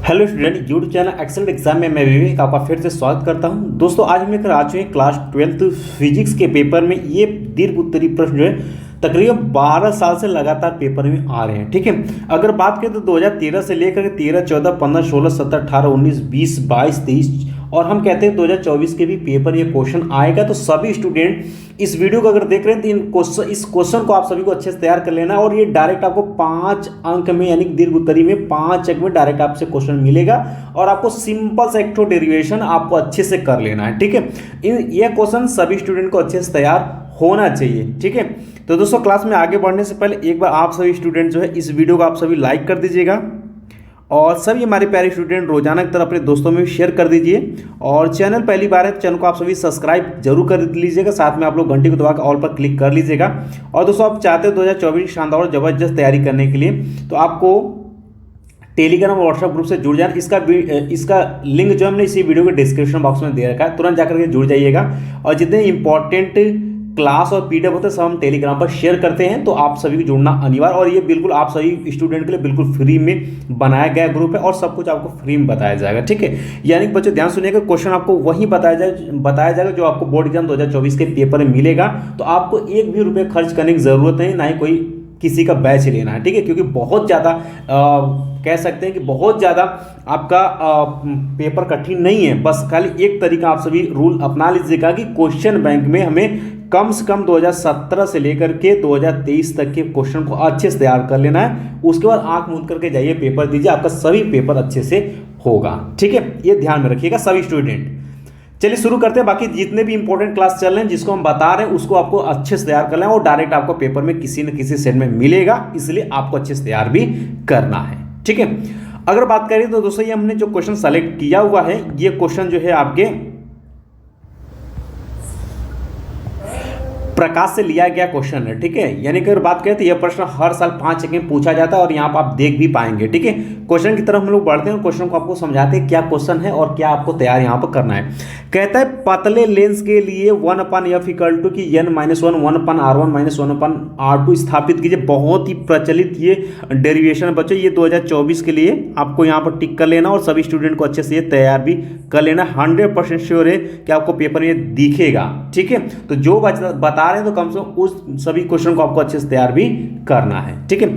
Hello student, YouTube channel excellent exam में मैं विवेक आपका फिर से स्वागत करता हूं। दोस्तों, आज हम लेकर आ चुके हैं क्लास 12th फिजिक्स के पेपर में ये दीर्घ उत्तरीय प्रश्न जो है तकरीबन 12 साल से लगातार पेपर में आ रहे हैं। ठीक है, अगर बात करें तो 2013 से लेकर 13, 14, 15, 16, 17, 18, 19, 20, 22, 23 और हम कहते हैं 2024 के भी पेपर ये क्वेश्चन आएगा। तो सभी स्टूडेंट इस वीडियो को अगर देख रहे हैं तो इस क्वेश्चन को आप सभी को अच्छे से तैयार कर लेना है और ये डायरेक्ट आपको 5 अंक में यानी दीर्घ उत्तरीय में 5 अंक में डायरेक्ट आपसे क्वेश्चन मिलेगा और आपको सिंपल सा एक डेरिवेशन आपको अच्छे से कर लेना है। ठीक है, ये क्वेश्चन सभी स्टूडेंट को अच्छे से तैयार होना चाहिए। ठीक है, तो दोस्तों क्लास में आगे बढ़ने से पहले एक बार आप सभी स्टूडेंट जो है इस वीडियो को आप सभी लाइक कर दीजिएगा और सभी हमारे प्यारे स्टूडेंट रोजाना की तरह अपने दोस्तों में शेयर कर दीजिए। और चैनल पहली बार है तो चैनल को आप सभी सब्सक्राइब जरूर कर लीजिएगा, साथ में आप लोग घंटी को दबा कर ऑल पर क्लिक कर लीजिएगा। और दोस्तों आप चाहते हो 2024 की शानदार और जबरदस्त तैयारी करने के लिए तो आपको टेलीग्राम और व्हाट्सएप ग्रुप से जुड़ जाना। इसका लिंक जो हमने इसी वीडियो के डिस्क्रिप्शन बॉक्स में दे रखा है, तुरंत जाकर के जुड़ जाइएगा। और जितने इंपॉर्टेंट क्लास और पीडीएफ होते हैं सब हम टेलीग्राम पर शेयर करते हैं, तो आप सभी को जुड़ना अनिवार्य। और ये बिल्कुल आप सभी स्टूडेंट के लिए बिल्कुल फ्री में बनाया गया ग्रुप है और सब कुछ आपको फ्री में बताया जाएगा। ठीक है, यानी कि बच्चों ध्यान सुनिएगा, क्वेश्चन आपको वही बताया जाएगा जो आपको बोर्ड एग्जाम 2024 के पेपर में मिलेगा। तो आपको एक भी रुपये खर्च करने की जरूरत नहीं, ना ही कोई किसी का बैच लेना है। ठीक है, क्योंकि बहुत ज़्यादा कह सकते हैं कि बहुत ज़्यादा आपका पेपर कठिन नहीं है। बस खाली एक तरीका आप सभी रूल अपना लीजिएगा कि क्वेश्चन बैंक में हमें कम से कम 2017 से लेकर के 2023 तक के क्वेश्चन को अच्छे से तैयार कर लेना है। उसके बाद आंख मूंद करके जाइए, पेपर दीजिए, आपका सभी पेपर अच्छे से होगा। ठीक है, ये ध्यान में रखिएगा सभी स्टूडेंट। चलिए शुरू करते हैं। बाकी जितने भी इंपॉर्टेंट क्लास चल रहे हैं जिसको हम बता रहे हैं उसको आपको अच्छे से तैयार करना है और डायरेक्ट आपको पेपर में किसी न किसी सेट में मिलेगा, इसलिए आपको अच्छे से तैयार भी करना है। ठीक है, अगर बात करें तो दोस्तों ये हमने जो क्वेश्चन सेलेक्ट किया हुआ है ये क्वेश्चन जो है आपके प्रकाश से लिया गया क्वेश्चन है। ठीक है, यानी कि अगर बात करें तो यह प्रश्न हर साल 5 में पूछा जाता है और यहाँ पर आप देख भी पाएंगे। ठीक है, क्वेश्चन की तरफ हम लोग बढ़ते हैं, क्वेश्चन को आपको समझाते हैं क्या क्वेश्चन है और क्या आपको तैयार यहाँ पर करना है। कहता है पतले लेंस के लिए 1/f = कि n-1 1/r1 - 1/r2 स्थापित कीजिए। बहुत ही प्रचलित ये डेरिवेशन है बच्चों, ये 2024 के लिए आपको यहाँ पर टिक कर लेना और सभी स्टूडेंट को अच्छे से ये तैयार भी कर लेना। 100% श्योर है कि आपको पेपर में दिखेगा। ठीक है, तो जो बता रहे हैं तो कम से कम उस सभी क्वेश्चन को आपको अच्छे से तैयार भी करना है। ठीक है,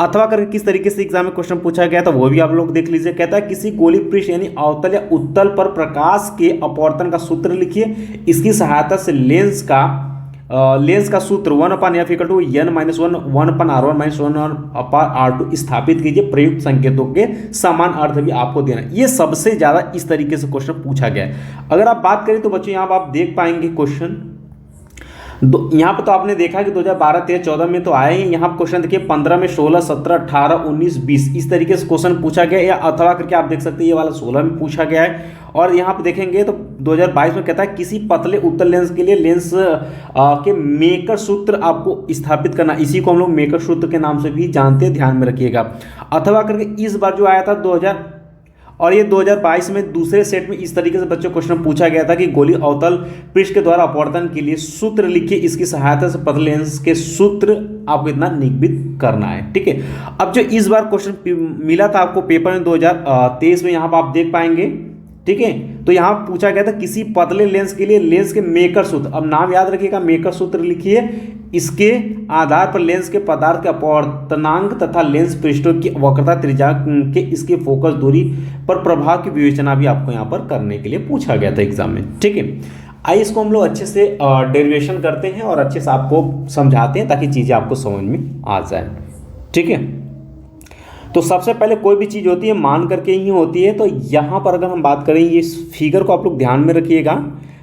अथवा करके किस तरीके से एग्जाम में क्वेश्चन पूछा गया था वो भी आप लोग देख लीजिए। कहता है किसी गोली पृष्ठ यानी अवतल या उत्तल पर प्रकाश के अपवर्तन का सूत्र लिखिए। इसकी सहायता से लेंस का सूत्र 1/f = n-1 1/r1 - 1/r2 स्थापित कीजिए। प्रयुक्त संकेतों के समान अर्थ भी आपको देना। ये सबसे ज्यादा इस तरीके से क्वेश्चन पूछा गया है। अगर आप बात करें तो बच्चों यहाँ पर आप देख पाएंगे क्वेश्चन यहाँ पर तो आपने देखा कि 2012, 13, 14 में तो आए हैं। यहाँ पर क्वेश्चन देखिए 15 में 16, 17, 18, 19, 20 इस तरीके से क्वेश्चन पूछा गया है। या अथवा करके आप देख सकते हैं ये वाला 16 में पूछा गया है। और यहाँ पे देखेंगे तो 2022 में कहता है किसी पतले उत्तल लेंस के लिए लेंस के मेकर सूत्र आपको स्थापित करना। इसी को हम लोग मेकर सूत्र के नाम से भी जानते हैं, ध्यान में रखिएगा। अथवा करके इस बार जो आया था 2022 में दूसरे सेट में इस तरीके से बच्चों क्वेश्चन पूछा गया था कि गोली अवतल पृष्ठ के द्वारा अपवर्तन के लिए सूत्र लिखिए। इसकी सहायता से पतले लेंस के सूत्र आपको इतना निगमित करना है। ठीक है, अब जो इस बार क्वेश्चन मिला था आपको पेपर में 2023 में यहाँ पर आप देख पाएंगे। ठीक है, तो यहाँ पूछा गया था किसी पतले लेंस के लिए लेंस के मेकर सूत्र। अब नाम याद रखिएगा, मेकर सूत्र लिखिए। इसके आधार पर लेंस के पदार्थ के अपवर्तनांक तथा लेंस पृष्ठों की वक्रता, त्रिज्या के इसके फोकस दूरी पर प्रभाव की विवेचना भी आपको यहाँ पर करने के लिए पूछा गया था एग्जाम में। ठीक है, आइए इसको हम लोग अच्छे से डेरिवेशन करते हैं और अच्छे से आपको समझाते हैं ताकि चीज़ें आपको समझ में आ जाए। ठीक है, तो सबसे पहले कोई भी चीज़ होती है मान करके ही होती है। तो यहाँ पर अगर हम बात करें ये फिगर को आप लोग ध्यान में रखिएगा।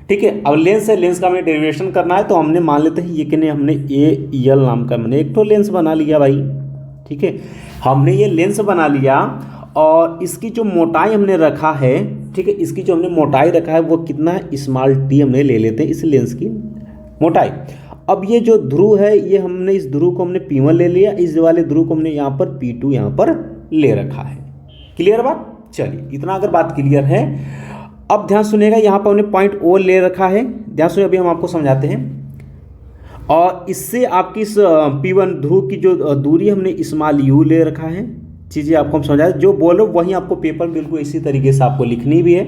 ठीक है, अब लेंस है, लेंस का हमें डेरिवेशन करना है तो हमने मान लेते हैं ये कि हमने AL नाम का मैंने एक तो लेंस बना लिया भाई। ठीक है, हमने ये लेंस बना लिया और इसकी जो मोटाई हमने रखा है, ठीक है, इसकी जो हमने मोटाई रखा है वो कितना है, स्मॉल t हमने ले लेते हैं इस लेंस की मोटाई। अब ये जो ध्रुव है ये हमने इस ध्रुव को हमने P1 ले लिया, इस वाले ध्रुव को हमने यहाँ पर P2 यहाँ पर ले रखा है। क्लियर बात? चलिए इतना अगर बात क्लियर है, अब ध्यान सुनिएगा, यहाँ पर हमने पॉइंट O ले रखा है। ध्यान सुनिए, अभी हम आपको समझाते हैं। और इससे आपकी इस P1 ध्रुव की जो दूरी हमने स्मॉल u ले रखा है। चीज़ें आपको हम समझाए, जो बोलो वहीं आपको पेपर में बिल्कुल इसी तरीके से आपको लिखनी भी है।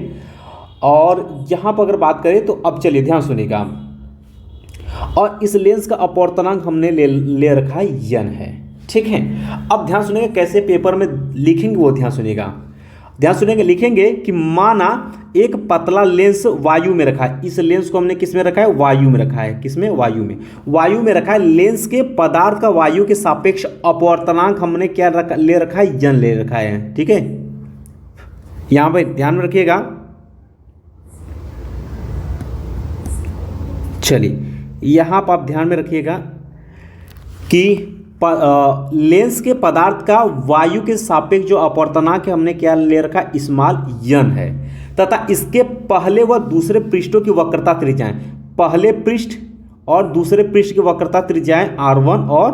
और यहाँ पर अगर बात करें तो अब चलिए ध्यान सुनिएगा, और इस लेंस का अपवर्तनांक हमने ले रखा है यन है, ठीक है। अब ध्यान सुनिएगा कैसे पेपर में लिखेंगे, वो ध्यान सुनिएगा, ध्यान सुनिएगा। लिखेंगे कि माना एक पतला लेंस वायु में रखा है, इस लेंस को हमने किस में रखा है, वायु में रखा है, किस में, वायु में, वायु में रखा है। लेंस के पदार्थ का वायु के सापेक्ष अपवर्तनांक हमने क्या ले रखा है, यन ले रखा है, ठीक है। यहां पर ध्यान में रखिएगा, चलिए यहां पर आप ध्यान में रखिएगा कि लेंस के पदार्थ का वायु के सापेक्ष जो अपवर्तनांक है हमने क्या ले रखा, स्मॉल यन है, तथा इसके पहले व दूसरे पृष्ठों की वक्रता त्रिज्याएं, पहले पृष्ठ और दूसरे पृष्ठ की वक्रता त्रिज्याएं R1 और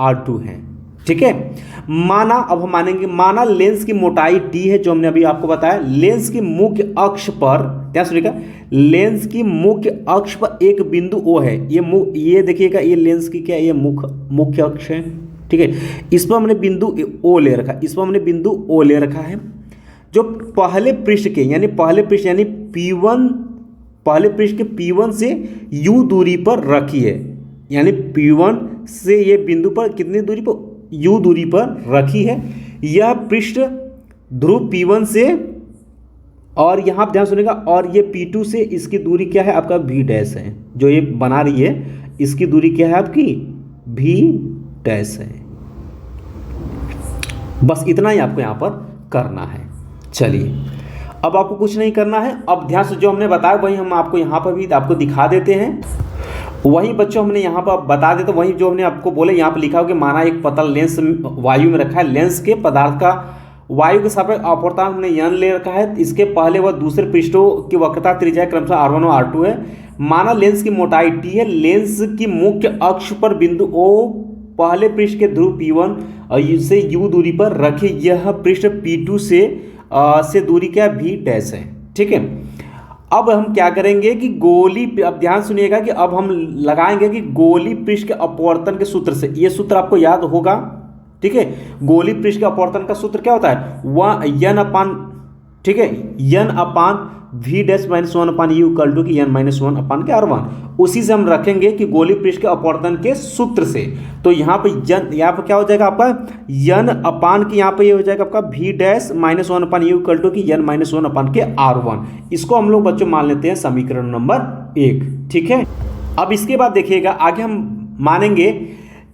R2 हैं, ठीक है। माना, अब हम मानेंगे, माना लेंस की मोटाई d है, जो हमने अभी आपको बताया। लेंस की मुख्य अक्ष पर, ध्यान सुनिएगा, लेंस की मुख्य अक्ष पर एक बिंदु O है, ये देखिएगा, ये लेंस की क्या, ये मुख्य अक्ष है, ठीक है। इस पर हमने बिंदु O ले रखा, इस पर हमने बिंदु O ले रखा है, जो पहले पृष्ठ के यानी पहले पृष्ठ यानी P1, पहले पृष्ठ के P1 से U दूरी पर रखी है, यानी P1 से ये बिंदु पर कितनी दूरी पर, U दूरी पर रखी है। यह पृष्ठ ध्रुव P1 से, और यहाँ ध्यान सुनिएगा, और ये P2 से इसकी दूरी क्या है, आपका V डैश है, जो ये बना रही है इसकी दूरी क्या है आपकी, V डैश है। बस इतना ही आपको यहाँ पर करना है। चलिए अब आपको कुछ नहीं करना है। अब ध्यान से जो हमने बताया वही हम आपको यहाँ पर भी आपको दिखा देते हैं, वही बच्चों हमने यहाँ पर बता देते, वही जो हमने आपको बोले यहाँ पर लिखा हो कि माना एक पतला लेंस वायु में रखा है, लेंस के पदार्थ का वायु के सापेक्ष अपवर्तनांक हमने यन ले रखा है, इसके पहले व दूसरे पृष्ठों की वक्रता त्रिज्या क्रमशः R1 और R2 है। माना लेंस की मोटाई d है, लेंस की मुख्य अक्ष पर बिंदु O पहले पृष्ठ के ध्रुव P1 से U दूरी पर रखे, यह पृष्ठ P2 से दूरी क्या V डैश है, ठीक है। अब हम क्या करेंगे कि गोली, अब ध्यान सुनिएगा कि अब हम लगाएंगे कि गोली पृष्ठ के अपवर्तन के सूत्र से, ये सूत्र आपको याद होगा, ठीक है। गोली पृष्ठ के अपवर्तन का सूत्र क्या होता है, वह यन अपान, ठीक है, n upon V dash minus 1 upon U equal to कि यन माइनस 1 अपान के R1, उसी से हम रखेंगे कि गोली पृष्ठ के अपवर्तन के सूत्र से। तो यहाँ पे यहाँ पर क्या हो जाएगा आपका, यन अपान की यहाँ पे ये हो जाएगा आपका V dash minus 1 upon U equal to कि यन माइनस 1 अपान के R1। इसको हम लोग बच्चों मान लेते हैं समीकरण नंबर 1, ठीक है। अब इसके बाद देखिएगा आगे हम मानेंगे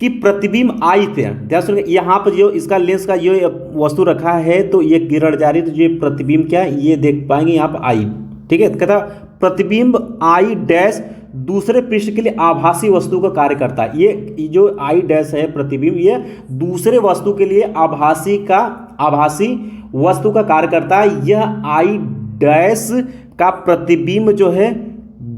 कि प्रतिबिंब आई पे, ध्यान सुनिए, यहाँ पर जो इसका लेंस का ये वस्तु रखा है तो ये किरण जा रही है, तो ये प्रतिबिंब क्या है ये देख पाएंगे यहाँ पर आई, ठीक है। कहता प्रतिबिंब आई डैश दूसरे पृष्ठ के लिए आभासी वस्तु का कार्य करता है। ये जो आई डैश है प्रतिबिंब, ये दूसरे वस्तु के लिए आभासी वस्तु का कार्य करता है। यह आई डैश का प्रतिबिंब जो है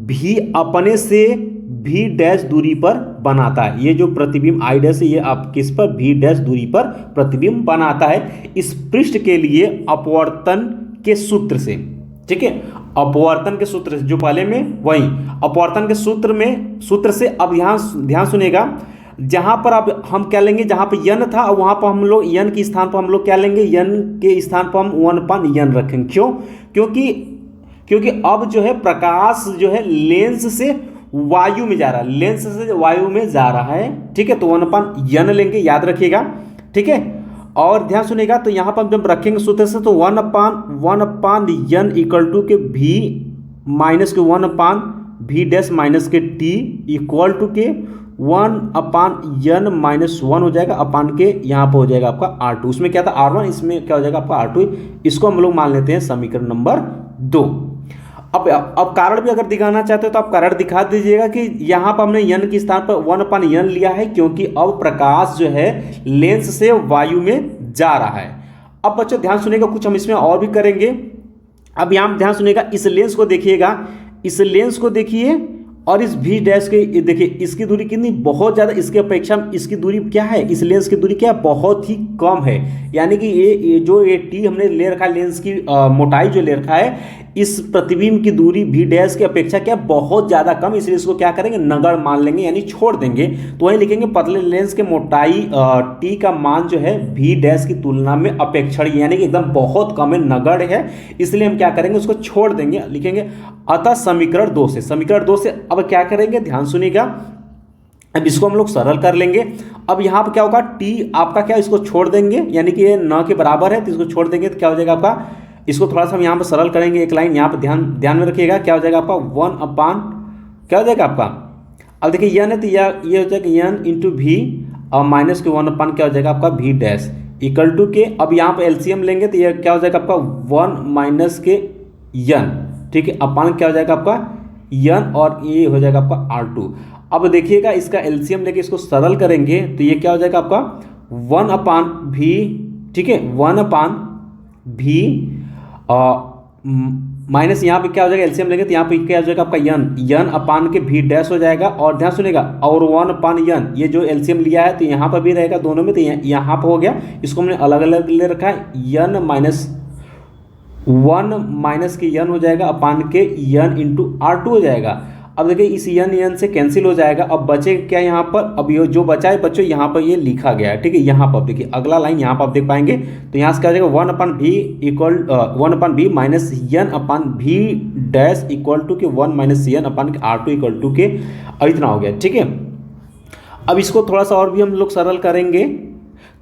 भी अपने से V डैश दूरी पर बनाता है। ये जो प्रतिबिंब आई डैश है ये आप किस पर, V डैश दूरी पर प्रतिबिंब बनाता है इस पृष्ठ के लिए अपवर्तन के सूत्र से, ठीक है। अपवर्तन के सूत्र से जो पहले में, वही अपवर्तन के सूत्र से। अब यहाँ ध्यान सुनिएगा, जहाँ पर अब हम क्या लेंगे, जहाँ पर यन था और वहाँ पर हम लोग यन के स्थान पर हम लोग क्या लेंगे, यन के स्थान पर हम 1/n रखेंगे। क्यों, क्योंकि अब जो है प्रकाश जो है लेंस से वायु में जा रहा है, लेंस से वायु में जा रहा है, ठीक है। तो 1/n लेंगे, याद रखिएगा, ठीक है। और ध्यान सुनिएगा, तो यहाँ पर जब रखेंगे सूत्र से तो 1/n इक्वल टू के V माइनस के 1/V डैश माइनस के T इक्वल टू के 1/n माइनस 1 हो जाएगा अपान के यहाँ पर हो जाएगा आपका R2। उसमें क्या था R1, इसमें क्या हो जाएगा आपका R2। इसको हम लोग मान लेते हैं समीकरण नंबर 2। अब कारण भी अगर दिखाना चाहते हो तो आप कारण दिखा दीजिएगा कि यहाँ पर हमने यन के स्थान पर 1/n लिया है, क्योंकि अब प्रकाश जो है लेंस से वायु में जा रहा है। अब बच्चों ध्यान सुनिएगा, कुछ हम इसमें और भी करेंगे। अब यहाँ ध्यान सुनिएगा, इस लेंस को देखिएगा, इस लेंस को देखिए और इस भी डैश के देखिए इसकी दूरी कितनी बहुत ज़्यादा, इसके अपेक्षा इसकी दूरी क्या है, इस लेंस की दूरी क्या है, बहुत ही कम है। यानी कि ये जो ये टी हमने ले रखा है, लेंस की मोटाई जो ले रखा है, इस प्रतिबिंब की दूरी भी डैश की अपेक्षा क्या बहुत ज़्यादा कम, इसलिए इसको क्या करेंगे नगण्य मान लेंगे यानी छोड़ देंगे। तो वहीं लिखेंगे पतले लेंस के मोटाई टी का मान जो है भी डैश की तुलना में अपेक्षणीय यानी कि एकदम बहुत कम है, नगण्य है, इसलिए हम क्या करेंगे उसको छोड़ देंगे। लिखेंगे अतः समीकरण 2 से, समीकरण 2 से अब क्या करेंगे ध्यान सुनिएगा, अब इसको हम लोग सरल कर लेंगे। अब यहाँ पर क्या होगा, टी आपका क्या इसको छोड़ देंगे यानी कि ये न के बराबर है तो इसको छोड़ देंगे तो क्या हो जाएगा आपका, इसको थोड़ा सा हम यहाँ पर सरल करेंगे, एक लाइन यहाँ पर ध्यान में रखिएगा, क्या हो जाएगा आपका 1 अपान क्या हो जाएगा आपका, अब देखिए यन है तो ये हो जाएगा यन इंटू भी और माइनस के 1 अपान क्या हो जाएगा आपका भी डैश इक्वल टू के, अब यहाँ पर एलसीएम लेंगे तो ये क्या हो जाएगा आपका 1 माइनस के यन, ठीक है, अपान क्या हो जाएगा आपका यन और ये हो जाएगा आपका R2। अब देखिएगा इसका एलसीएम लेके इसको सरल करेंगे तो ये क्या हो जाएगा आपका 1 अपान भी, ठीक है 1 अपान भी माइनस यहाँ पे क्या हो जाएगा एलसीएम लेंगे तो यहाँ पे क्या हो जाएगा आपका यन अपान के भी डैश हो जाएगा, और ध्यान सुनेगा और 1 अपान यन, ये जो एलसीएम लिया है तो यहाँ पर भी रहेगा दोनों में, तो यहाँ पर हो गया, इसको हमने अलग अलग ले रखा है, यन माइनस 1 माइनस के यन हो जाएगा अपान के यन इंटू R2 हो जाएगा। अब देखिए इस यन से कैंसिल हो जाएगा, अब बचेगा क्या यहाँ पर, अब ये जो बचा है बच्चों यहाँ पर ये लिखा गया है, ठीक है, यहाँ पर देखिए अगला लाइन यहाँ पर आप देख पाएंगे तो यहाँ से क्या हो जाएगा 1 अपान भी इक्वल 1 अपान भी माइनस यन अपान भी डैश इक्वल टू के 1 माइनस यन अपान के R2 इक्वल टू के, अब इतना हो गया, ठीक है। अब इसको थोड़ा सा और भी हम लोग सरल करेंगे,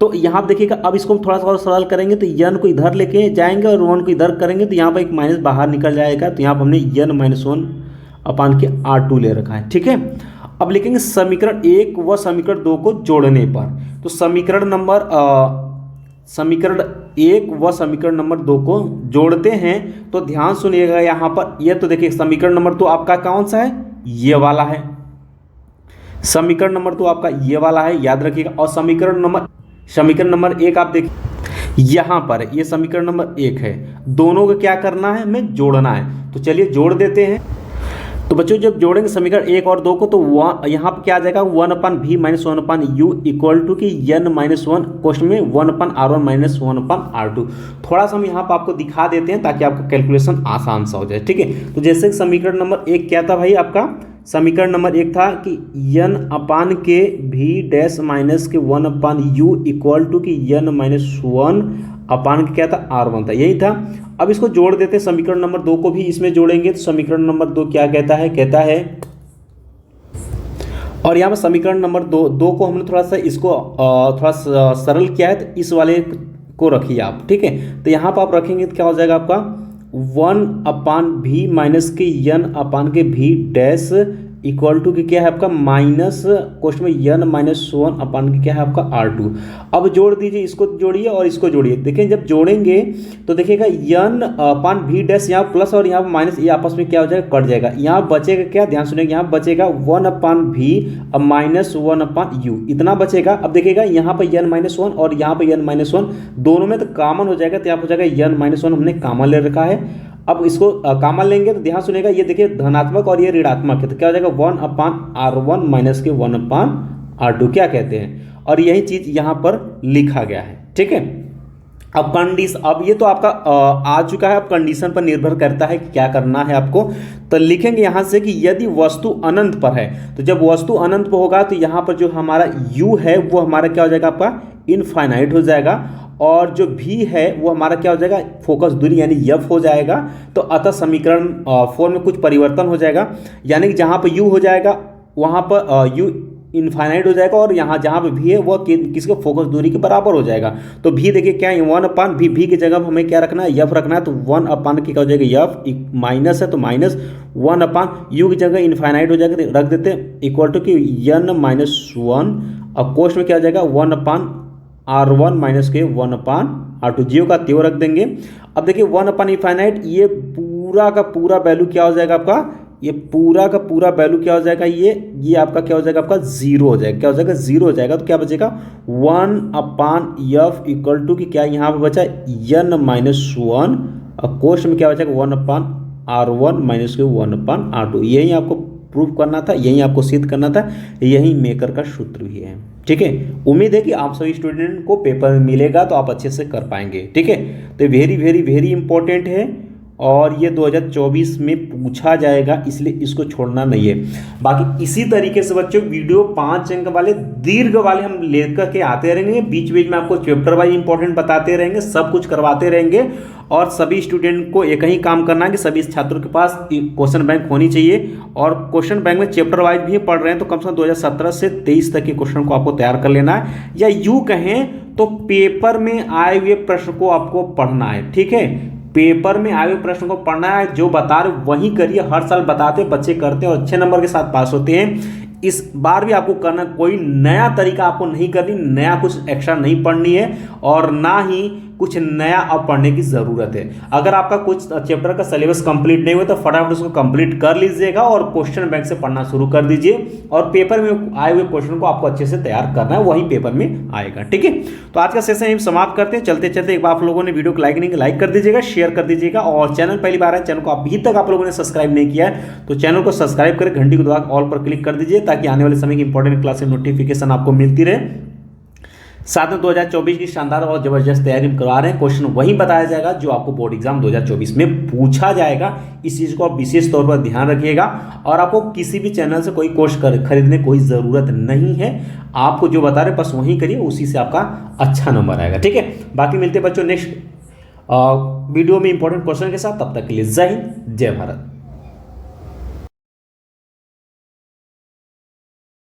तो यहाँ पर देखिएगा अब इसको हम थोड़ा सा और सरल करेंगे तो यन को इधर लेके जाएंगे और 1 को इधर करेंगे तो यहाँ पर एक माइनस बाहर निकल जाएगा, तो यहाँ पर हमने यन माइनस 1 अपान के R2 ले रखा है, ठीक है। अब लिखेंगे समीकरण 1 व समीकरण 2 को जोड़ने पर, तो समीकरण 1 व समीकरण नंबर 2 को जोड़ते हैं तो ध्यान सुनिएगा यहाँ पर, ये तो देखिए समीकरण नंबर 2 आपका कौन सा है, ये वाला है, समीकरण नंबर 2 आपका ये वाला है, याद रखिएगा। और समीकरण नंबर 1 आप देखिए यहाँ पर ये समीकरण नंबर 1 है, दोनों को क्या करना है हमें जोड़ना है, तो चलिए जोड़ देते हैं। तो बच्चों जब जोड़ेंगे समीकरण 1 और 2 को तो यहाँ पर क्या आ जाएगा 1 अपान भी minus 1 upon U equal to कि यन माइनस 1 क्वेश्चन में 1 अपान R1 माइनस 1 अपान R2। थोड़ा सा हम यहाँ पर आपको दिखा देते हैं ताकि आपका कैलकुलेशन आसान सा हो जाए, ठीक है। तो जैसे समीकरण नंबर 1 क्या था भाई आपका, समीकरण नंबर 1 था कि यन अपान के भी डैश माइनस के 1 अपान यू इक्वल टू कि यन माइनस 1 अपान के क्या था R1 था, यही था। अब इसको जोड़ देते समीकरण नंबर 2 को भी इसमें जोड़ेंगे तो समीकरण नंबर 2 क्या कहता है और यहाँ पर समीकरण नंबर 2 को हमने थोड़ा सा इसको थोड़ा सरल किया है तो इस वाले को रखिए आप, ठीक है। तो यहाँ पर आप रखेंगे तो क्या हो जाएगा आपका 1 अपान भी माइनस के यन अपान के भी डैश इक्वल टू कि क्या है आपका माइनस क्वेश्चन में यन माइनस 1 अपान के क्या है आपका R2। अब जोड़ दीजिए, इसको जोड़िए और इसको जोड़िए, देखिए जब जोड़ेंगे तो देखिएगा यन अपान भी डैश यहाँ प्लस और यहाँ माइनस, ये आपस में क्या हो जाएगा कट जाएगा, यहाँ बचेगा क्या ध्यान सुनिएगा, यहाँ बचेगा 1 अपान भी अब माइनस 1 अपान यू, इतना बचेगा। अब देखिएगा यहाँ पर यन माइनस 1 और यहाँ पर यन माइनस 1 दोनों में तो कॉमन हो जाएगा, तो यहाँ हो जाएगा यन माइनस 1 हमने कॉमन ले रखा है। अब इसको कॉमन लेंगे तो ध्यान सुनेगा, ये देखिए धनात्मक और ये ऋणात्मक है तो क्या हो जाएगा 1 अपान R1 माइनस के 1 अपान R2 क्या कहते हैं, और यही चीज यहाँ पर लिखा गया है, ठीक है। अब ये तो आपका आ चुका है, अब कंडीशन पर निर्भर करता है कि क्या करना है आपको। तो लिखेंगे यहाँ से कि यदि वस्तु अनंत पर है, तो जब वस्तु अनंत पर होगा तो यहाँ पर जो हमारा u है वो हमारा क्या हो जाएगा आपका इनफाइनाइट हो जाएगा, और जो v है वो हमारा क्या हो जाएगा फोकस दूरी यानी f हो जाएगा। तो अतः समीकरण 4 में कुछ परिवर्तन हो जाएगा, यानी कि जहाँ पर u हो जाएगा वहाँ पर u इनफाइनाइट हो जाएगा, और यहाँ जहाँ पे भी है वो किसके फोकस दूरी के बराबर हो जाएगा। तो भी देखिए क्या है 1 अपान भी के जगह हमें क्या रखना है एफ रखना है, तो 1 अपान की क्या हो जाएगा एफ माइनस है तो माइनस 1 अपान यू की जगह इनफाइनाइट हो जाएगा तो रख देते हैं इक्वल टू कि यन माइनस 1 और कोष्ट में क्या हो जाएगा 1 अपान R1 माइनस के 1 अपान R2 जियो का त्यों रख देंगे। अब देखिए 1 अपान इनफाइनाइट ये पूरा का पूरा वैल्यू क्या हो जाएगा आपका, ये पूरा का पूरा वैल्यू क्या हो जाएगा, ये आपका क्या हो जाएगा आपका 0 हो जाएगा, क्या हो जाएगा 0 हो जाएगा। तो क्या बचेगा 1 अपान एफ इक्वल टू कि क्या यहाँ पर बचा यन माइनस 1 और कोष्ट में क्या बचेगा 1 अपान R1 माइनस के 1 अपान R2। यही आपको प्रूव करना था, यही आपको सिद्ध करना था, यही मेकर का सूत्र भी है। ठीक है, उम्मीद है कि आप सभी स्टूडेंट को पेपर मिलेगा तो आप अच्छे से कर पाएंगे। ठीक है, तो वेरी वेरी वेरी इंपॉर्टेंट है और ये 2024 में पूछा जाएगा, इसलिए इसको छोड़ना नहीं है। बाकी इसी तरीके से बच्चों वीडियो 5 अंक वाले दीर्घ वाले हम लेकर के आते रहेंगे, बीच बीच में आपको चैप्टर वाइज इंपॉर्टेंट बताते रहेंगे, सब कुछ करवाते रहेंगे। और सभी स्टूडेंट को एक ही काम करना है कि सभी छात्रों के पास क्वेश्चन बैंक होनी चाहिए, और क्वेश्चन बैंक में चैप्टर वाइज भी पढ़ रहे हैं तो कम से कम 2017 से 23 तक के क्वेश्चन को आपको तैयार कर लेना है, या यूँ कहें तो पेपर में आए हुए प्रश्न को आपको पढ़ना है। ठीक है, पेपर में आए हुए प्रश्न को पढ़ना है, जो बता रहे वही करिए। हर साल बताते बच्चे करते हैं और अच्छे नंबर के साथ पास होते हैं। इस बार भी आपको करना, कोई नया तरीका आपको नहीं करनी, नया कुछ एक्स्ट्रा नहीं पढ़नी है और ना ही कुछ नया अब पढ़ने की ज़रूरत है। अगर आपका कुछ चैप्टर का सिलेबस कंप्लीट नहीं हुआ तो फटाफट उसको कंप्लीट कर लीजिएगा और क्वेश्चन बैंक से पढ़ना शुरू कर दीजिए, और पेपर में आए हुए क्वेश्चन को आपको अच्छे से तैयार करना है, वही पेपर में आएगा। ठीक है, तो आज का सेशन यही समाप्त करते हैं। चलते चलते एक बार आप लोगों ने वीडियो को लाइक नहीं किया, लाइक कर दीजिएगा, शेयर कर दीजिएगा, और चैनल पहली बार है, चैनल को अभी तक आप लोगों ने सब्सक्राइब नहीं किया है तो चैनल को सब्सक्राइब करके घंटी को दबा ऑल पर क्लिक कर दीजिए, ताकि आने वाले समय की इंपॉर्टेंट क्लास की नोटिफिकेशन आपको मिलती रहे। साथ में 2024 की शानदार और जबरदस्त तैयारी करवा रहे हैं, क्वेश्चन वही बताया जाएगा जो आपको बोर्ड एग्जाम 2024 में पूछा जाएगा। इस चीज़ को आप विशेष तौर पर ध्यान रखिएगा, और आपको किसी भी चैनल से कोई कोर्स खरीदने कोई ज़रूरत नहीं है। आपको जो बता रहे बस वही करिए, उसी से आपका अच्छा नंबर आएगा। ठीक है, बाकी मिलते हैं बच्चों नेक्स्ट वीडियो में इंपॉर्टेंट क्वेश्चन के साथ। तब तक के लिए जय हिंद, जय भारत।